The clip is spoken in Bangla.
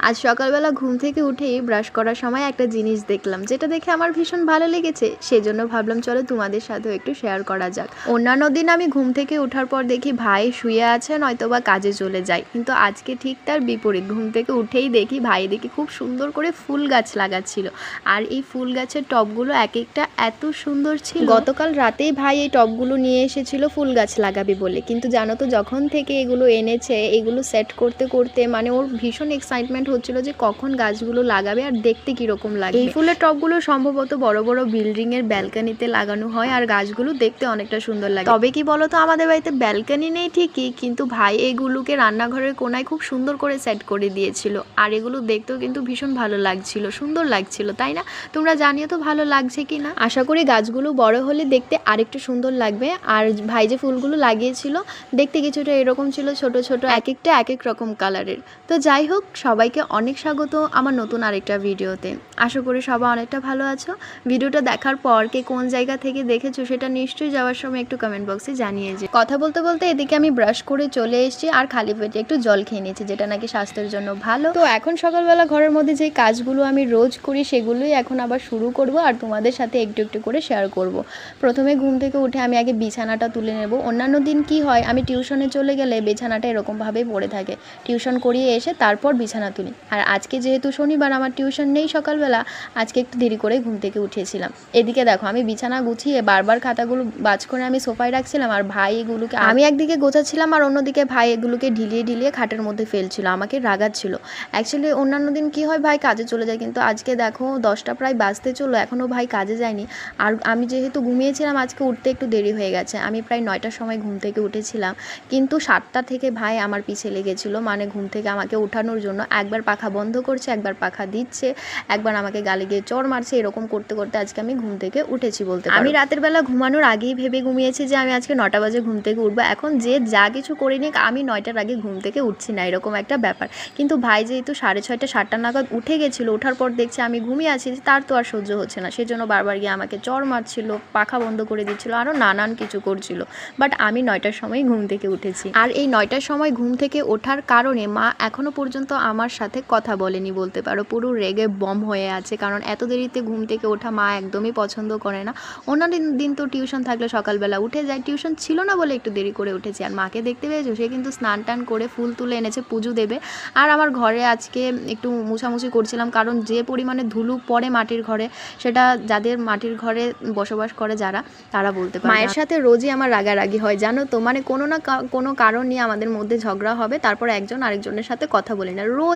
আজ সকালবেলা ঘুম থেকে উঠেই ব্রাশ করার সময় একটা জিনিস দেখলাম, যেটা দেখে আমার ভীষণ ভালো লেগেছে। সেজন্য ভাবলাম চলো তোমাদের সাথেও একটু শেয়ার করা যাক। অন্যান্য দিন আমি ঘুম থেকে ওঠার পর দেখি ভাই শুয়ে আছে, নয়তো বা কাজে চলে যায়, কিন্তু আজকে ঠিক তার বিপরীত। ঘুম থেকে উঠেই দেখি ভাই দেখি খুব সুন্দর করে ফুল গাছ লাগাচ্ছিল। আর এই ফুল গাছের টবগুলো এক একটা এত সুন্দর ছিল। গতকাল রাতেই ভাই এই টবগুলো নিয়ে এসেছিল ফুল গাছ লাগাবে বলে, কিন্তু জানো তো যখন থেকে এগুলো এনেছে এগুলো সেট করতে করতে মানে ওর ভীষণ এক্সাইটমেন্ট হচ্ছিল যে কখন গাছগুলো লাগাবে আর দেখতে কিরকম লাগে। এই ফুলের টবগুলো সম্ভবত বড় বড় বিল্ডিং এর ব্যালকনিতে লাগানো হয়, আর গাছগুলো দেখতে অনেকটা সুন্দর লাগে। তবে কি বলতো, আমাদের বাড়িতে ব্যালকনি নেই ঠিকই, কিন্তু ভাই এগুলোকে রান্নাঘরের কোনায় খুব সুন্দর করে সেট করে দিয়েছিল। আর এগুলো দেখতেও কিন্তু ভীষণ ভালো লাগছিল, সুন্দর লাগছিল, তাই না? তোমরা জানিও তো ভালো লাগছে কি না। আশা করি গাছগুলো বড় হলে দেখতে আরেকটু সুন্দর লাগবে। আর ভাই যে ফুলগুলো লাগিয়েছিল দেখতে কিছুটা এরকম ছিল, ছোট ছোট, এক একটা এক এক রকম কালারের। তো যাই হোক, সবাইকে অনেক স্বাগত আমার নতুন আরেকটা ভিডিওতে। আশা করি সবাই অনেকটা ভালো আছো। ভিডিওটা দেখার পর কে কোন জায়গা থেকে দেখেছো সেটা নিশ্চয়ই যাওয়ার সময় একটু কমেন্ট বক্সে জানিয়ে যে। কথা বলতে বলতে এদিকে আমি ব্রাশ করে চলে এসেছি আর খালি পেটে একটু জল খেয়ে নিয়েছি, যেটা নাকি স্বাস্থ্যের জন্য ভালো। তো এখন সকালবেলা ঘরের মধ্যে যে কাজগুলো আমি রোজ করি সেগুলোই এখন আবার শুরু করব আর তোমাদের সাথে একটু একটু করে শেয়ার করব। প্রথমে ঘুম থেকে উঠে আমি আগে বিছানাটা তুলে নেব। অন্যান্য দিন কি হয়, আমি টিউশনে চলে গেলে বিছানাটা এরকমভাবেই পড়ে থাকে, টিউশন করিয়ে এসে তারপর বিছানা তুলি। আর আজকে যেহেতু শনিবার আমার টিউশন নেই সকালবেলা, আজকে একটু দেরি করে ঘুম থেকে উঠেছিলাম। এদিকে দেখো আমি বিছানা গুছিয়ে বারবার খাতাগুলো বাজ করে আমি সোফায় রাখছিলাম, আর ভাই এগুলোকে আমি একদিকে গোছাচ্ছিলাম আর অন্যদিকে ভাই এগুলোকে ঢিলিয়ে ঢিলিয়ে খাটের মধ্যে ফেলছিল, আমাকে রাগাচ্ছিল। অ্যাকচুয়ালি অন্যান্য দিন কি হয়, ভাই কাজে চলে যায়, কিন্তু আজকে দেখো 10টা প্রায় বাজতে চলো এখনও ভাই কাজে যায়নি। আর আমি যেহেতু ঘুমিয়েছিলাম আজকে উঠতে একটু দেরি হয়ে গেছে, আমি প্রায় 9টার সময় ঘুম থেকে উঠেছিলাম, কিন্তু 7টা থেকে ভাই আমার পিছে লেগেছিলো, মানে ঘুম থেকে আমাকে ওঠানোর জন্য। একবার পাখা বন্ধ করছে, একবার পাখা দিচ্ছে, একবার আমাকে গালে গিয়ে চড় মারছে, এরকম করতে করতে আজকে আমি ঘুম থেকে উঠেছি বলতে পারো। আমি রাতের বেলা ঘুমানোর আগেই ভেবে ঘুমিয়েছি যে আমি আজকে 9টা বাজে ঘুম থেকে উঠবো। এখন যে যা কিছু করে নিক, আমি 9টার আগে ঘুম থেকে উঠছি না, এরকম একটা ব্যাপার। কিন্তু ভাই যেহেতু 6:30 7টা নাগাদ উঠে গেছিলো, ওঠার পর দেখছে আমি ঘুমিয়ে আছি, তার তো আর সহ্য হচ্ছে না, সেজন্য বারবার গিয়ে আমাকে চড় মারছিল, পাখা বন্ধ করে দিচ্ছিল, আরও নানান কিছু করছিল। বাট আমি 9টার সময় ঘুম থেকে উঠেছি। আর এই 9টার সময় ঘুম থেকে ওঠার কারণে মা এখনো পর্যন্ত আমার সাথে কথা বলেনি বলতে পারো, পুরো রেগে বম হয়ে আছে, কারণ এত দেরিতে ঘুম থেকে ওঠা মা একদমই পছন্দ করে না। অন্যান্য দিন তো টিউশন থাকলে সকালবেলা উঠে যায়, টিউশন ছিল না বলে একটু দেরি করে উঠেছি। আর মাকে দেখতে পেয়েছো, সে কিন্তু স্নান টান করে ফুল তুলে এনেছে, পুজো দেবে। আর আমার ঘরে আজকে একটু মুছামুছি করছিলাম, কারণ যে পরিমাণে ধুলো পড়ে মাটির ঘরে, সেটা যাদের মাটির ঘরে বসবাস করে যারা, তারা বলতে পারে। মায়ের সাথে রোজই আমার রাগারাগি হয় জানো তো, মানে কোনো না কোনো কারণ নিয়ে আমাদের মধ্যে ঝগড়া হবে, তারপর একজন আরেকজনের সাথে কথা বলি না, রোজ